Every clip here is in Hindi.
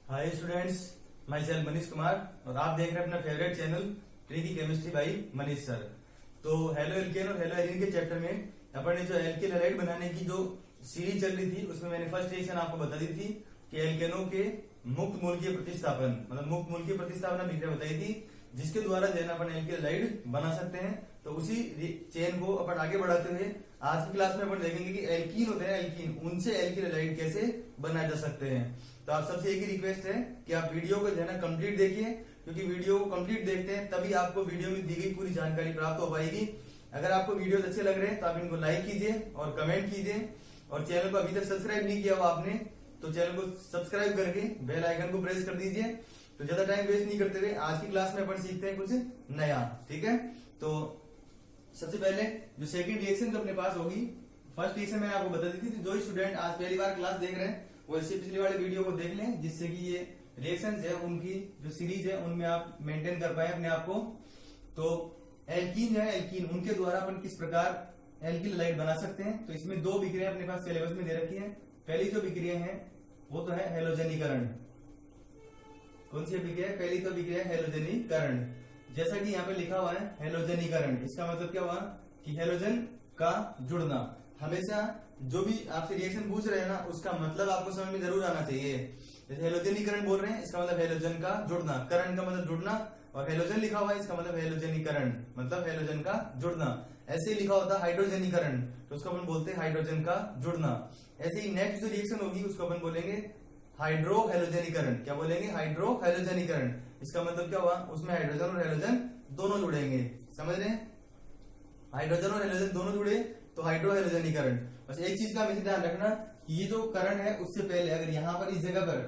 Hi students, my self Manish Kumar और आप देख रहे हैं अपना favourite channel tricky chemistry by Manish sir. तो हेलो एल्केन और हेलो एलिन के चैप्टर में अपन ने जो एल्किल हैलाइड बनाने की जो सीरीज चल रही थी उसमें मैंने फर्स्ट रिएक्शन आपको बता दी थी कि एल्केनों के मुक्त मूलकीय प्रतिस्थापन मतलब मुक्त मूलकीय प्रतिस्थापन विक्रिया बताई थी जिसके द्वारा जो है ना अपन एल्किल हैलाइड बना सकते हैं। तो उसी चेन को अपन आगे बढ़ाते हुए आज की क्लास में अपन देखेंगे कि एल्कीन होते हैं एल्कीन, उनसे एल्किल हैलाइड कैसे बनाए जा सकते हैं। तो आप सबसे एक ही रिक्वेस्ट है कि आप वीडियो को जो है ना कंप्लीट देखिए, क्योंकि वीडियो को कंप्लीट देखते हैं तभी आपको वीडियो में दी गई पूरी जानकारी प्राप्त हो पाएगी। अगर आपको वीडियो अच्छे लग रहे हैं तो आप इनको लाइक कीजिए और कमेंट कीजिए, और चैनल को अभी तक सब्सक्राइब नहीं किया हो आपने तो चैनल को सब्सक्राइब करके बेल आइकन को प्रेस कर दीजिए। तो ज्यादा टाइम वेस्ट नहीं करते हुए आज की क्लास में अपन सीखते हैं कुछ नया, ठीक है। तो सबसे पहले जो सेकंड रिएक्शन जो अपने पास होगी, फर्स्ट रिएक्शन मैंने आपको बता दी थी। जो स्टूडेंट आज पहली बार क्लास देख रहे हैं वो इससे पिछले वाले वीडियो को देख लें, जिससे कि ये रिएक्शन है उनकी जो सीरीज है उनमें आप मेंटेन कर पाए अपने आप को। तो एल्कीन है एल्कीन, उनके द्वारा अपन किस प्रकार एल्किल हैलाइड बना सकते हैं। तो इसमें दो विक्रिया अपने पास सिलेबस में दे रखी है। पहली जो विक्रिया है वो तो है हैलोजनीकरण। कौन सी विक्रिया है? पहली तो विक्रिया है हैलोजनीकरण। जैसा कि यहाँ पे लिखा हुआ है हैलोजनीकरण, इसका मतलब क्या हुआ कि हैलोजन का जुड़ना। हमेशा जो भी आपसे रिएक्शन पूछ रहे हैं ना उसका मतलब आपको समझ में जरूर आना चाहिए। जैसे हैलोजनीकरण बोल रहे हैं इसका मतलब हैलोजन का जुड़ना, करण का मतलब जुड़ना, और हैलोजन लिखा हुआ है इसका मतलब हैलोजनीकरण मतलब हैलोजन का जुड़ना। ऐसे ही लिखा होता है हाइड्रोजनीकरण तो उसको अपन बोलते हैं हाइड्रोजन का जुड़ना। ऐसे ही नेक्स्ट जो रिएक्शन होगी उसको अपन बोलेंगे हाइड्रो हैलोजनीकरण। क्या बोलेंगे? हाइड्रो हैलोजनीकरण। इसका मतलब क्या हुआ? उसमें हाइड्रोजन और हैलोजन दोनों जुड़ेंगे। समझ रहे हैं? हाइड्रोजन और हैलोजन दोनों जुड़े तो हाइड्रो हैलोजनीकरण। बस एक चीज का हमेशा ध्यान रखना कि ये जो करण है उससे पहले अगर यहाँ पर इस जगह पर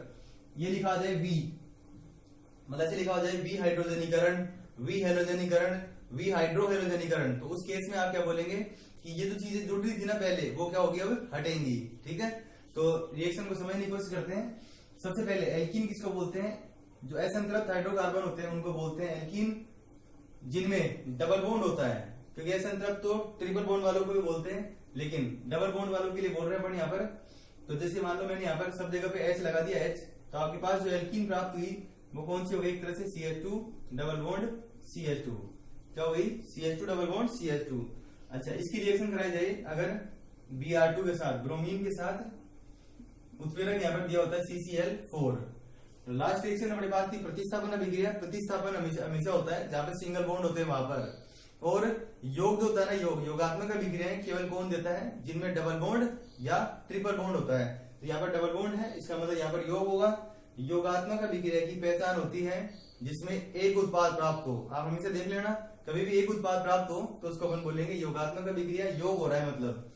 ये लिखा जाए वी, मतलब ऐसे लिखा हो जाए वी हाइड्रोजनीकरण, वी हैलोजनीकरण, वी हाइड्रो हैलोजनीकरण, तो उस केस में आप क्या बोलेंगे कि ये जो चीजें जुड़ रही थी ना पहले वो क्या होगी अब हटेंगी। ठीक है, तो रिएक्शन को समझने की कोशिश करते हैं। सबसे पहले एल्कीन किसको बोलते हैं? जो असंतृप्त हाइड्रोकार्बन होते हैं उनको बोलते हैं एल्कीन, जिनमें डबल बॉन्ड होता है। क्योंकि असंतृप्त तो ट्रिपल बॉन्ड वालों को भी बोलते हैं, लेकिन डबल बॉन्ड वालों के लिए बोल रहे हैं अपन यहाँ पर। तो जैसे मान लो मैंने यहाँ पर सब जगह पे एच लगा दिया एच, तो आपके पास जो एल्कीन प्राप्त हुई वो कौन सी हो गई? एक तरह से CH2 डबल बॉन्ड CH2। क्या हो गई? CH2 double bond CH2। अच्छा, इसकी रिएक्शन कराई जाए अगर Br2 के साथ, ब्रोमीन के साथ उत्प्रेरक यहाँ पर दिया होता है CCl4। तो लास्ट रिएक्शन हमारे पास थी प्रतिस्थापन अभिक्रिया। प्रतिस्थापन हमेशा होता है जहां पर सिंगल बॉन्ड होते हैं वहां पर, और योग जो होता है ना योगात्मक अभिक्रियाएं केवल कौन देता है? जिनमें डबल बॉन्ड या ट्रिपल बॉन्ड होता है। तो यहाँ पर डबल बॉन्ड है, इसका मतलब यहाँ पर योग होगा। योगात्मक अभिक्रिया की पहचान होती है जिसमें एक उत्पाद प्राप्त हो। आप हमेशा देख लेना, कभी भी एक उत्पाद प्राप्त हो तो उसको अपन बोलेंगे योगात्मक अभिक्रिया, योग हो रहा है मतलब।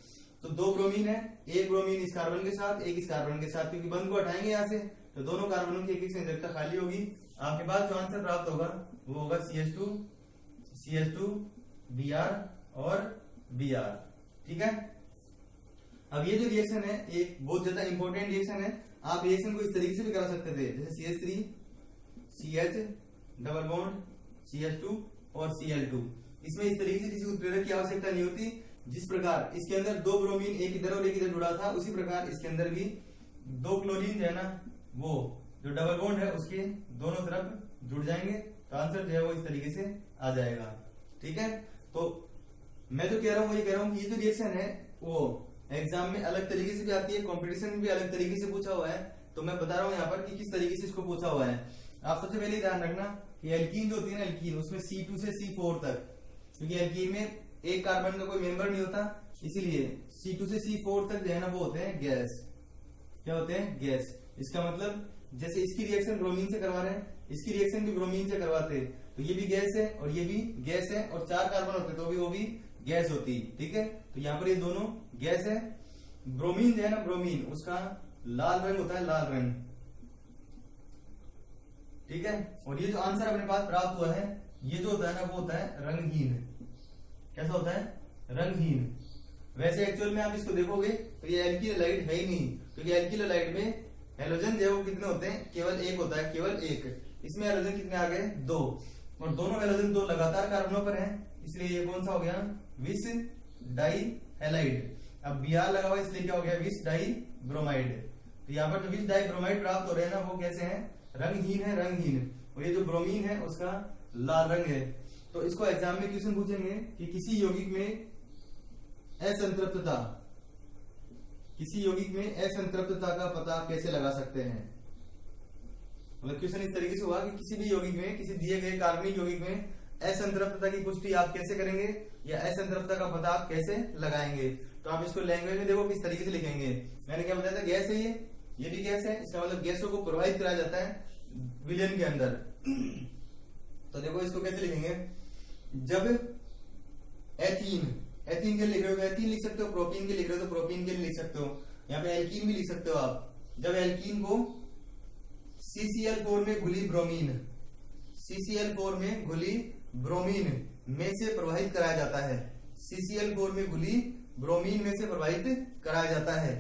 तो दो ब्रोमीन है, एक ब्रोमीन इस कार्बन के साथ एक इस कार्बन के साथ, क्योंकि बंद को हटाएंगे यहाँ से तो दोनों कार्बनों की एक संयोजकता खाली होगी। आपके पास जो आंसर प्राप्त होगा वो होगा CH2 Br और Br। ठीक है, अब ये जो रिएक्शन है एक बहुत ज्यादा इंपॉर्टेंट रिएक्शन है। आप रिएक्शन को इस तरीके से भी करा सकते थे, जैसे CH3 CH double bond CH2 और Cl2। इसमें इस तरीके से किसी उत्प्रेरक की आवश्यकता नहीं होती। जिस प्रकार इसके अंदर दो ब्रोमीन एक इधर और एक इधर जुड़ा था, उसी प्रकार इसके अंदर भी दो क्लोरीन जो है ना वो जो डबल बॉन्ड है उसके दोनों तरफ जुड़ जाएंगे, तो आंसर जो है वो इस तरीके से आ जाएगा। ठीक है, तो मैं जो कह रहा हूँ वो ये कह रहा हूँ कि ये जो रिएक्शन है वो एग्जाम में अलग तरीके से भी आती है, कॉम्पिटिशन में भी अलग तरीके से पूछा हुआ है। तो मैं बता रहा हूँ यहाँ पर कि किस तरीके से इसको पूछा हुआ है। आप सबसे पहले ध्यान रखना कि एल्कीन जो होती है ना एल्कीन, उसमें C2 से C4 तक, क्योंकि एल्कीन में एक कार्बन का कोई मेंबर नहीं होता, इसीलिए C2 से C4 तक जो है ना वो होते हैं गैस। क्या होते हैं? गैस। इसका मतलब जैसे इसकी रिएक्शन ब्रोमीन से करवा रहे हैं, इसकी रिएक्शन भी ब्रोमीन से करवाते हैं, तो ये भी गैस है और ये भी गैस है, और चार कार्बन होते तो भी वो भी गैस होती। ठीक है, तो यहाँ पर ये दोनों गैस है। ब्रोमीन जो है ना ब्रोमीन, उसका लाल रंग होता है, लाल रंग। ठीक है, और ये जो आंसर अपने पास प्राप्त हुआ है ये जो होता है ना वो होता है रंगहीन। कैसा होता है? रंगहीन। वैसे एक्चुअल में आप इसको देखोगे तो ये एल्किल हैलाइड है ही नहीं, क्योंकि एल्किल हैलाइड में हैलोजन जो है वो कितने होते हैं? केवल एक होता है, केवल एक। इसमें हैलोजन कितने आ गए? दो, और दोनों हैलोजन दो लगातार कार्बनों पर हैं, इसलिए ये कौन सा हो गया? विस डाई हैलाइड। अब Br लगा हुआ इसलिए क्या हो गया? विस डाई ब्रोमाइड। तो यहाँ पर जो विच डाइब्रोमाइड प्राप्त हो रहे हैं ना वो कैसे हैं, रंगहीन है, रंगहीन। और ये जो ब्रोमीन है उसका लाल रंग है। तो इसको एग्जाम में क्वेश्चन पूछेंगे कि किसी यौगिक में असंतृप्तता, किसी यौगिक में असंतृप्तता का पता कैसे लगा सकते हैं। मतलब क्वेश्चन इस तरीके से हुआ कि किसी भी यौगिक में, किसी दिए गए कार्बनिक यौगिक में असंतृप्तता की पुष्टि आप कैसे करेंगे या असंतृप्तता का पता आप कैसे लगाएंगे। तो आप इसको लैंग्वेज में देखो किस तरीके से लिखेंगे। मैंने क्या बताया था, गैस है ये भी गैस है, इसका मतलब गैसों को प्रवाहित कराया जाता है विलयन के अंदर। तो देखो इसको कैसे लिखेंगे, जब एथीन के लिख रहे हो तो एथीन लिख सकते हो, प्रोपीन के लिख रहे हो तो प्रोपीन के लिख सकते हो, यहाँ पे एल्कीन भी लिख सकते हो आप। जब एल्कीन को CCl4 में घुली ब्रोमीन, CCl4 में घुली ब्रोमीन में से प्रवाहित कराया जाता है, CCl4 में घुली ब्रोमीन में से प्रवाहित कराया जाता है,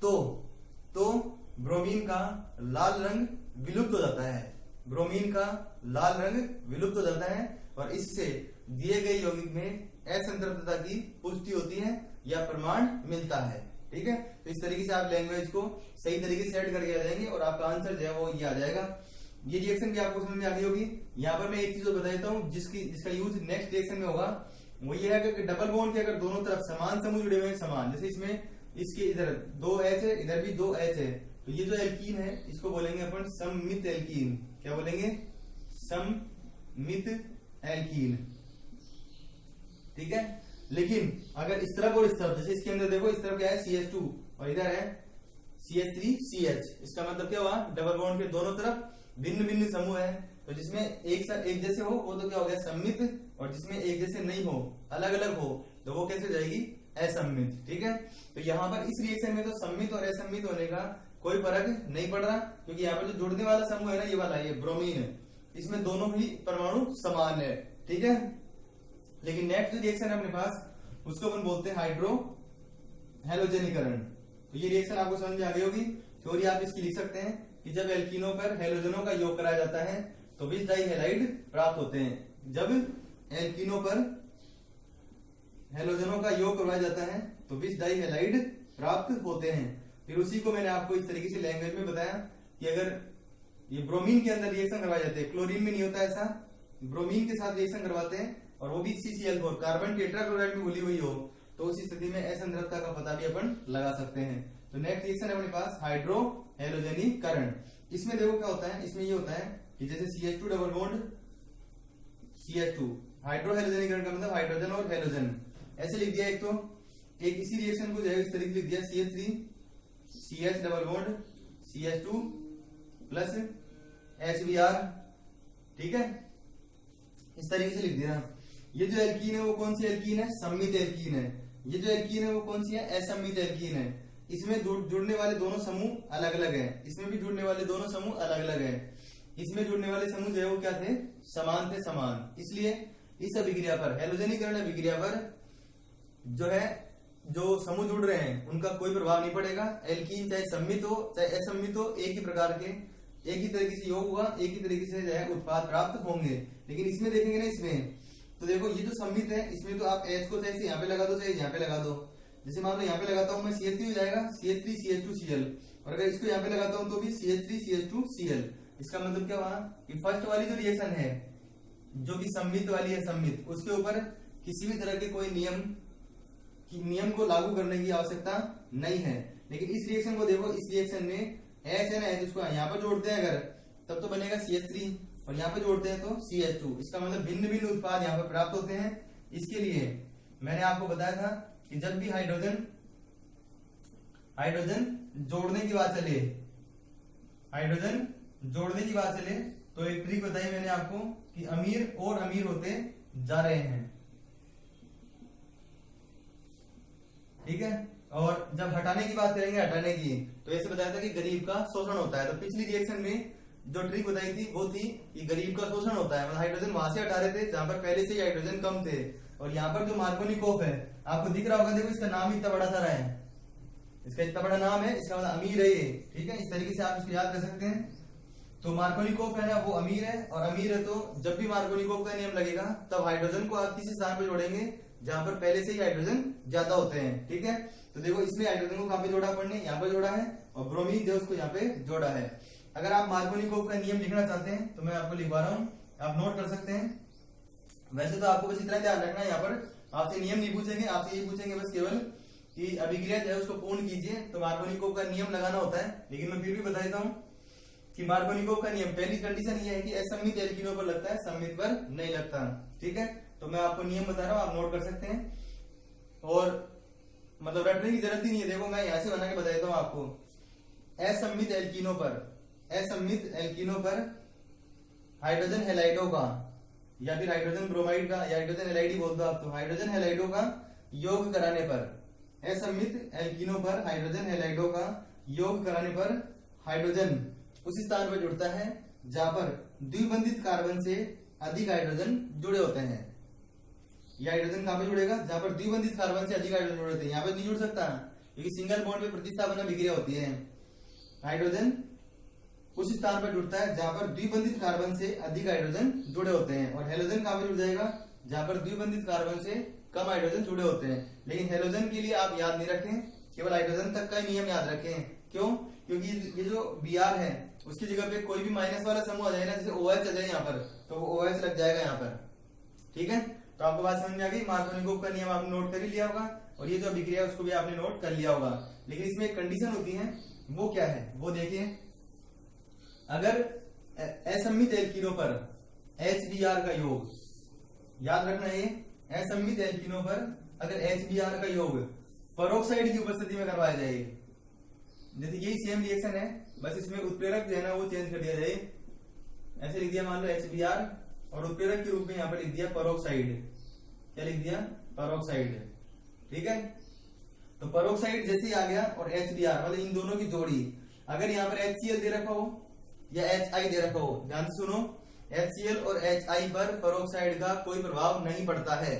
तो ब्रोमीन का लाल रंग विलुप्त हो जाता है, ब्रोमीन का लाल रंग विलुप्त हो जाता है और इससे दिए गए यौगिक में असंतृप्तता की पुष्टि होती है या प्रमाण मिलता है। ठीक है, तो इस तरीके से आप लैंग्वेज को सही तरीके से सेट करके आ जाएंगे और आपका आंसर जो है वो ये आ जाएगा। ये रिएक्शन भी आपको समझ में आ गई होगी। यहाँ पर मैं एक चीज बता देता हूँ जिसका यूज नेक्स्ट रिएक्शन में होगा, वो ये है कि डबल बॉन्ड के अगर दोनों तरफ समान समूह जुड़े हुए हैं, समान, जैसे इसमें इसके इधर 2H है, इधर भी 2H है, तो ये जो एल्कीन है इसको बोलेंगे अपन सममित एल्कीन। क्या बोलेंगे, सममित एल्कीन। ठीक है, लेकिन अगर इस तरफ और इस तरफ, जैसे इसके अंदर देखो इस तरफ क्या है CH2 और इधर है CH3CH, इसका मतलब क्या हुआ, डबल बॉन्ड के दोनों तरफ भिन्न भिन्न समूह है, तो जिसमें एक जैसे हो वो तो क्या हो गया सममित, और जिसमें एक जैसे नहीं हो, अलग अलग हो, तो वो कैसे जाएगी, असम्मित। ठीक है, तो यहाँ पर इस रिएक्शन में तो सम्मित और असम्मित होने का कोई फर्क नहीं पड़ रहा, क्योंकि यहाँ पर जो जुड़ने वाला समूह है ना, ये वाला, ये ब्रोमीन है, इसमें दोनों ही परमाणु समान है। ठीक है, लेकिन नेक्स्ट जो रिएक्शन है अपने पास उसको अपन बोलते हैं हाइड्रो हैलोजनीकरण। तो ये रिएक्शन आपको समझ में आ गई होगी। थ्योरी आप इसकी लिख सकते हैं कि जब एल्कीनों पर हैलोजनों का योग कराया जाता है तो विच डाइहैलाइड प्राप्त होते हैं। जब एल्कीनों पर हैलोजनों का योग करवाया जाता है तो विच डाइहैलाइड प्राप्त होते हैं। फिर उसी को मैंने आपको इस तरीके से लैंग्वेज में बताया कि अगर ये ब्रोमीन के अंदर रिएक्शन करवाए जाते हैं, क्लोरीन में नहीं होता ऐसा, ब्रोमीन के साथ रिएक्शन करवाते हैं और वो भी CCl4 कार्बन टेट्राक्लोराइड में घुली हुई हो, तो उस स्थिति में असंतृप्तता का पता भी अपन लगा सकते हैं। तो नेक्स्ट रिएक्शन है अपने पास हाइड्रो हैलोजनीकरण। इसमें देखो क्या होता है, इसमें ये होता है कि जैसे CH2 double bond CH2, hydro हैलोजनीकरण का मतलब हाइड्रोजन और हैलोजन, ऐसे लिख दिया। एक इसी रिएक्शन को जो है इस तरीके लिख दिया, CH3 CH double bond CH2 plus HBr। ठीक है, इस तरीके से लिख दिया। ये जो एल्कीन है वो कौन सी एल्कीन है, सम्मित एल्कीन है। ये जो एल्कीन है वो कौन सी है, असम्मित एल्कीन है। इसमें जुड़ने वाले दोनों समूह अलग अलग हैं, इसमें भी जुड़ने वाले दोनों समूह अलग अलग हैं। इसमें जुड़ने वाले समूह जो है वो क्या थे, समान थे, समान। इसलिए इस अभिक्रिया पर, हैलोजनीकरण अभिक्रिया पर जो है जो समूह जुड़ रहे हैं उनका कोई प्रभाव नहीं पड़ेगा। एल्कीन चाहे सम्मित हो चाहे असम्मित हो, एक ही प्रकार के, एक ही तरीके से योग हुआ, एक ही तरीके से जो है उत्पाद प्राप्त होंगे। लेकिन इसमें देखेंगे ना, इसमें तो देखो ये जो सम्मित है इसमें तो आप H को चाहे यहाँ पे लगा दो चाहे यहाँ पे लगा दो। जैसे मान लो यहाँ पे लगाता हूँ मैं CH3 हो जाएगा CH3CH2Cl, और अगर इसको यहाँ पे लगाता हूँ तो भी CH3CH2Cl। इसका मतलब क्या हुआ कि फर्स्ट वाली जो रिएक्शन है जो कि सम्मित वाली है, सम्मित, उसके ऊपर किसी भी तरह के कोई नियम को लागू करने की आवश्यकता नहीं है। लेकिन इस रिएक्शन को देखो, इस रिएक्शन में H है ना, इसको यहाँ पर जोड़ते हैं अगर, तब तो बनेगा CH3 और यहाँ पे जोड़ते हैं तो CH2। इसका मतलब भिन्न भिन्न उत्पाद यहाँ पर प्राप्त होते हैं। इसके लिए मैंने आपको बताया था कि जब भी हाइड्रोजन जोड़ने की बात चले, हाइड्रोजन जोड़ने की बात चले तो एक ट्रिक बताई मैंने आपको कि अमीर और अमीर होते जा रहे हैं। ठीक है, और जब हटाने की बात करेंगे, हटाने की, तो ऐसे बताया था कि गरीब का शोषण होता है। तो पिछली रिएक्शन में जो ट्रिक बताई थी वो थी कि गरीब का शोषण होता है, मतलब हाइड्रोजन वहां से हटा रहे थे जहां पर पहले से ही हाइड्रोजन कम थे। और यहाँ पर जो मार्कोनिकोव है आपको दिख रहा होगा, देखो इसका नाम इतना बड़ा सारा है, इसका इतना बड़ा नाम है, इसका मतलब अमीर है ये। ठीक है, इस तरीके से आप इसको याद कर सकते हैं। तो मार्कोनिकोव है ना, वो अमीर है, और अमीर है तो जब भी मार्कोनिकोव का नियम लगेगा तब हाइड्रोजन को आप किसी स्थान पर जोड़ेंगे जहां पर पहले से ही हाइड्रोजन ज्यादा होते हैं। ठीक है, तो देखो इसमें हाइड्रोजन को कहां पे जोड़ा अपन ने, यहाँ पर जोड़ा है, और ब्रोमीन जो उसको यहाँ पे जोड़ा है। अगर आप मार्कोनिकोव का नियम लिखना चाहते हैं तो मैं आपको लिखवा रहा हूँ, आप नोट कर सकते हैं। वैसे तो आपको बस इतना ध्यान रखना है, यहाँ पर आपसे नियम नहीं पूछेंगे, आपसे ये पूछेंगे बस केवल कि अभिक्रिया जो है उसको पूर्ण कीजिए, तो मार्कोनिकोव का नियम लगाना होता है। लेकिन मैं फिर भी बता देता हूँ कि मार्कोनिकोव का नियम, पहली कंडीशन ये है कि असम्मित एल्कीनों पर लगता है, सम्मित पर नहीं लगता। ठीक है, तो मैं आपको नियम बता रहा हूँ, आप नोट कर सकते हैं। और मतलब रटने की जरूरत ही नहीं है, देखो मैं यहां से बना के बता देता हूँ आपको। असम्मित एल्कीनों पर हाइड्रोजन हैलाइडों का या फिर हाइड्रोजन ब्रोमाइड का या हाइड्रोजन हैलाइड ही बोल दो आप, तो हाइड्रोजन हैलाइडों का योग कराने पर, असम्मित एल्कीनों पर हाइड्रोजन हैलाइडों का योग कराने पर हाइड्रोजन उसी स्थान पर जुड़ता है जहां पर द्विबंधित कार्बन से अधिक हाइड्रोजन जुड़े होते हैं। यह हाइड्रोजन कहां पे जुड़ेगा? जहां पर द्विबंधित कार्बन से अधिक हाइड्रोजन जुड़े होते हैं। यहाँ पे नहीं जुड़ सकता क्योंकि सिंगल बॉन्ड पे प्रतिस्थापन अभिक्रिया होती है। हाइड्रोजन उस स्थान पर जुड़ता है जहां पर द्विबंधित कार्बन से अधिक हाइड्रोजन जुड़े होते हैं। और हेलोजन कहां पर जुड़ जाएगा? जहां पर द्विबंधित कार्बन से कम हाइड्रोजन जुड़े होते हैं। लेकिन हेलोजन के लिए आप याद नहीं रखें, केवल हाइड्रोजन तक का नियम याद रखें। क्यों? क्योंकि ये जो Br है उसकी जगह पे कोई भी माइनस वाला समूह आ जाए ना, जैसे OH आ जाए यहाँ पर, तो वो OH लग जाएगा यहाँ पर। ठीक है, तो आपको बात समझ में आ गई। मार्कोनिकोव का नियम आपने नोट कर ही लिया होगा और ये जो अभिक्रिया है उसको भी आपने नोट कर लिया होगा। लेकिन इसमें एक कंडीशन होती है, वो क्या है वो देखिए। अगर असम्मित एल्कीनों पर HBr का योग, याद रखना ये, असम्मित एल्कीनों पर अगर HBr का योग पेरोक्साइड की उपस्थिति में करवाया जाए, जैसे यही सेम रिएक्शन है, बस इसमें उत्प्रेरक जो है ना वो चेंज कर दिया जाए। ऐसे लिख दिया मान लो HBr और उत्प्रेरक के रूप में यहाँ पर लिख दिया पेरोक्साइड। क्या लिख दिया? पेरोक्साइड। ठीक है, तो पेरोक्साइड जैसे ही आ गया और HBr मतलब इन दोनों की जोड़ी, अगर यहाँ पर HCl दे रखा हो या HI दे रखा हो, ध्यान से सुनो, HCl और HI पर पेरोक्साइड का कोई प्रभाव नहीं पड़ता है।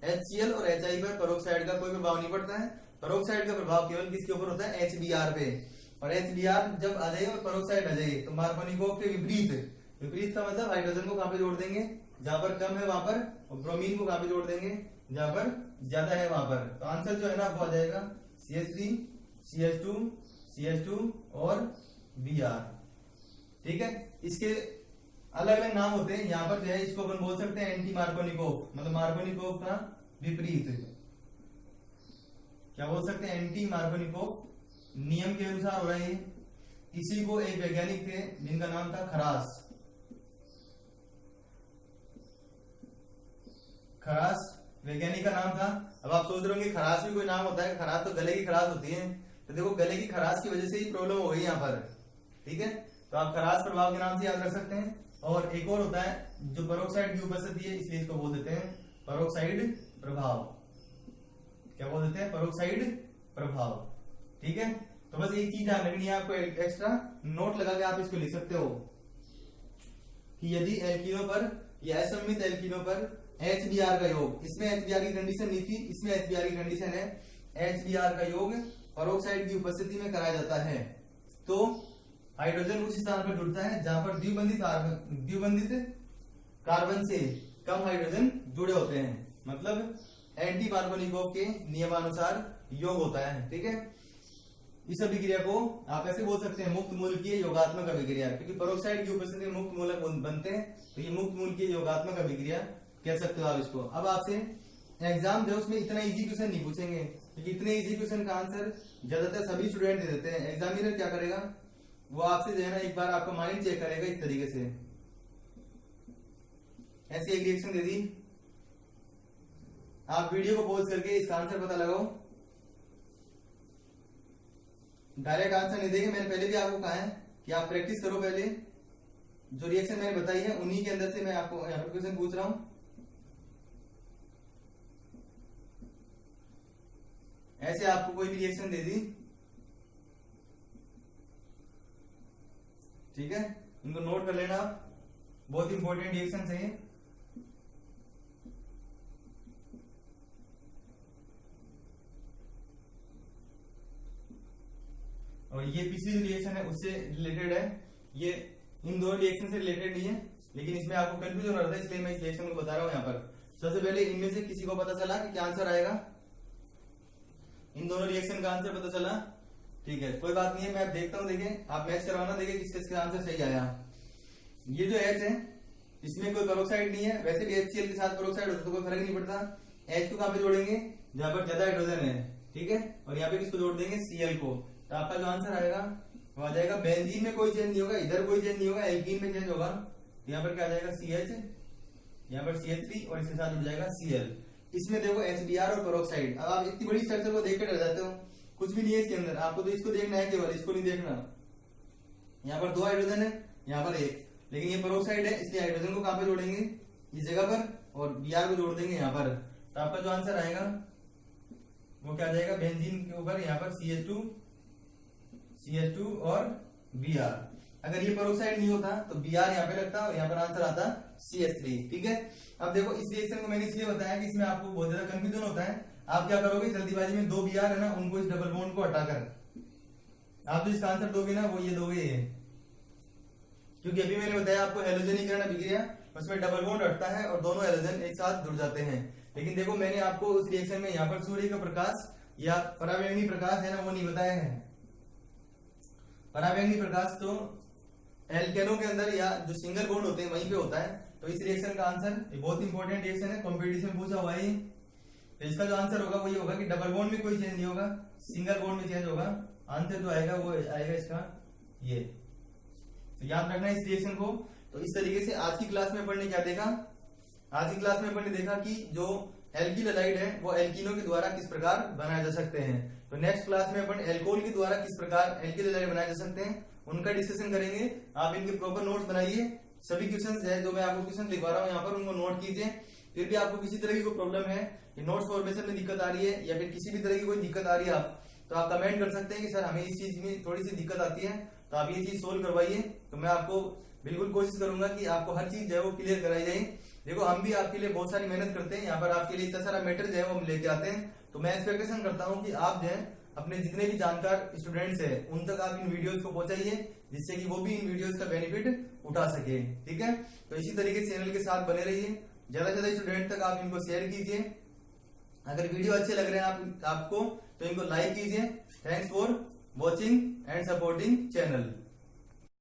HCl और HI पर पेरोक्साइड का कोई प्रभाव नहीं पड़ता है। पेरोक्साइड का प्रभाव केवल किसके ऊपर होता है? HBr पे। और HBr जब आ जाए और पेरोक्साइड आ जाए तो मार्कोनिकोव के विपरीत का मतलब हाइड्रोजन को कहां पे जोड़ देंगे? जहां पर कम है वहां पर, और ब्रोमीन को कहां पे जोड़ देंगे? जहां पर ज्यादा है वहां पर। तो आंसर जो है ना वो आ जाएगा CH3, CH2, CH2 और Br। ठीक है, इसके अलग अलग नाम होते हैं। यहाँ पर जो है इसको अपन बोल सकते हैं एंटी मार्कोनिकोव, मतलब मार्कोनिकोव का विपरीत। क्या बोल सकते हैं? Anti Markovnikov. नियम के अनुसार हो रहा है ये। इसी को एक वैज्ञानिक थे जिनका नाम था खरास, वैज्ञानिक का नाम था। अब आप सोच रहे होंगे खरास भी कोई नाम होता है? खरास तो गले की खरास होती है। तो देखो गले की खरास की वजह से ही प्रॉब्लम हो गई यहाँ पर। ठीक है, तो आप खरास प्रभाव के नाम से याद रख सकते हैं। और एक और होता है जो पेरोक्साइड की उपस्थिति है, इसलिए इसको बोल देते हैं पेरोक्साइड प्रभाव। क्या बोल देते हैं? पेरोक्साइड प्रभाव। ठीक है, तो बस एक चीज ध्यान रखनी है आपको, एक्स्ट्रा नोट लगा के आप इसको लिख सकते हो कि यदि एल्कीनों पर या असम्मित एल्कीनों पर HBr का योग, इसमें HBr की कंडीशन नहीं थी, इसमें HBr की कंडीशन है, HBr का योग पेरोक्साइड की उपस्थिति में कराया जाता है, तो हाइड्रोजन उस स्थान पर जुड़ता है जहां पर द्विबंधित कार्बन से कम हाइड्रोजन जुड़े होते हैं। मतलब एंटी मार्कोनिकोव के नियमानुसार योग होता है। ठीक है, इस अभिक्रिया को आप ऐसे बोल सकते हैं मुक्त मूल की योगात्मक अभिक्रिया, क्योंकि पेरोक्साइड की उपस्थिति में मुक्त मूलक बनते हैं, तो ये मुक्त मूल की योगात्मक अभिक्रिया कह सकते हो आप इसको। अब आपसे एग्जाम जो उसमें इतना इजी क्वेश्चन नहीं पूछेंगे, क्योंकि इतने इजी क्वेश्चन का आंसर ज्यादातर सभी स्टूडेंट दे देते हैं। एग्जामिनर क्या करेगा, वो आपसे जो है ना एक बार आपका माइंड चेक करेगा इस तरीके से। ऐसी एक रिएक्शन दे दी, आप वीडियो को पॉज करके इसका आंसर पता लगाओ। डायरेक्ट आंसर नहीं देंगे, मैंने पहले भी आपको कहा है कि आप प्रैक्टिस करो। पहले जो रिएक्शन मैंने बताई है उन्हीं के अंदर से मैं आपको यहाँ पर क्वेश्चन पूछ रहा हूं। ऐसे आपको कोई भी रिएक्शन दे दी, ठीक है, इनको नोट कर लेना आप, बहुत इंपॉर्टेंट रिएक्शन है ये। और ये पिछली रिएक्शन है उससे रिलेटेड है, ये इन दोनों रिएक्शन से रिलेटेड नहीं है, लेकिन इसमें आपको कंफ्यूजन हो रहा था इसलिए मैं इस रिएक्शन को बता रहा हूं यहाँ पर। सबसे पहले इनमें से किसी को पता चला कि क्या आंसर आएगा? इन दोनों रिएक्शन का आंसर पता चला ठीक है, कोई बात नहीं है, मैं अब देखता हूँ। देखें आप मैच करवाना, देखें किस किसका आंसर सही आया। ये जो H है इसमें कोई पेरोक्साइड नहीं है, वैसे भी HCl के साथ पेरोक्साइड होता तो कोई फर्क नहीं पड़ता। H को कहां पे जोड़ेंगे, जहां पर ज्यादा हाइड्रोजन है, ठीक है, और यहाँ पे किसको जोड़ देंगे, Cl को। तो आपका जो आंसर आएगा वो आ जाएगा, बेंजीन में कोई चेंज नहीं होगा, इधर कोई चेंज नहीं होगा, एल्कीन में चेंज होगा। तो यहाँ पर क्या आ जाएगा, CH, यहाँ पर CH3 और इसके साथ जुड़ जाएगा Cl। इसमें देखो HBr और पेरोक्साइड। अब आप इतनी बड़ी स्ट्रक्चर को देख कर डर जाते हो, कुछ भी नहीं है इसके अंदर, आपको तो इसको देखना है केवल, इसको नहीं देखना। यहाँ पर 2 हाइड्रोजन है, यहाँ पर 1, लेकिन ये पेरोक्साइड है, इसलिए हाइड्रोजन को कहां पे जोड़ेंगे, इस जगह पर, और Br को जोड़ देंगे यहाँ पर। तो आपका जो आंसर आएगा वो क्या आ जाएगा, बेंजीन के ऊपर यहाँ पर CH2 और Br। अगर ये पेरोक्साइड नहीं होता तो Br यहाँ पे लगता और यहाँ पर आंसर आता CH3। ठीक है, अब देखो इस रिएक्शन को मैंने इसलिए बताया कि इसमें आपको बहुत ज्यादा कंफ्यूजन होता है। आप क्या करोगे, जल्दीबाजी में 2 Br है ना, उनको इस डबल बॉन्ड को हटाकर आप जो इसका आंसर दोगे ना वो ये दोगे ये, क्योंकि अभी मैंने बताया आपको हेलोजनीकरण अभिक्रिया, उसमें डबल बॉन्ड हटता है और दोनों हेलोजन एक साथ जुड़ जाते हैं। लेकिन देखो मैंने आपको उस रिएक्शन में यहाँ पर सूर्य का प्रकाश या परावैंगनी प्रकाश है ना वो नहीं बताया है। परावैंगनी प्रकाश तो एल्केनों के अंदर या जो सिंगल बॉन्ड होते हैं वहीं पे होता है। तो इस रिएक्शन का आंसर, ये बहुत इंपॉर्टेंट रिएक्शन है, कॉम्पिटिशन में पूछा हुआ है। तो इसका जो आंसर होगा वो ये होगा कि डबल बॉन्ड में कोई चेंज नहीं होगा, सिंगल बॉन्ड में चेंज होगा। आंसर जो आएगा वो आएगा इसका ये। तो याद रखना इस रिएक्शन को। तो इस तरीके से आज की क्लास में अपन ने क्या देखा, आज की क्लास में अपन ने देखा कि जो एल्किल हैलाइड है वो एल्कीनों के द्वारा किस प्रकार बनाए जा सकते हैं। तो नेक्स्ट क्लास में अपन एल्कोहल के द्वारा किस प्रकार एल्किल हैलाइड बनाए जा सकते हैं उनका डिस्कशन करेंगे। आप इनके प्रॉपर नोट्स बनाइए, सभी क्वेश्चंस है जो मैं आपको क्वेश्चन लिखवा रहा हूँ यहाँ पर उनको नोट कीजिए। फिर भी आपको किसी तरह की कोई प्रॉब्लम है, नोट्स फॉर्मेशन में दिक्कत आ रही है या फिर किसी भी तरह की कोई दिक्कत आ रही है तो आप कमेंट कर सकते हैं कि सर हमें इस चीज में थोड़ी सी दिक्कत आती है, तो आप ये चीज सोल्व करवाइए। तो मैं आपको बिल्कुल कोशिश करूंगा कि आपको हर चीज जो है वो क्लियर कराई जाए। देखो हम भी आपके लिए बहुत सारी मेहनत करते हैं, यहाँ पर आपके लिए इतना सारा मैटर जो है वो हम लेके आते हैं। तो मैं एक्सपेक्टेशन करता हूँ कि आप जो है अपने जितने भी जानकार स्टूडेंट्स हैं उन तक आप इन वीडियोस को पहुंचाइए, जिससे कि वो भी इन वीडियोस का बेनिफिट उठा सके। ठीक है, तो इसी तरीके से चैनल के साथ बने रहिए, ज्यादा से ज्यादा स्टूडेंट तक आप इनको शेयर कीजिए। अगर वीडियो अच्छे लग रहे हैं आपको तो इनको लाइक कीजिए। Thanks for watching and supporting channel.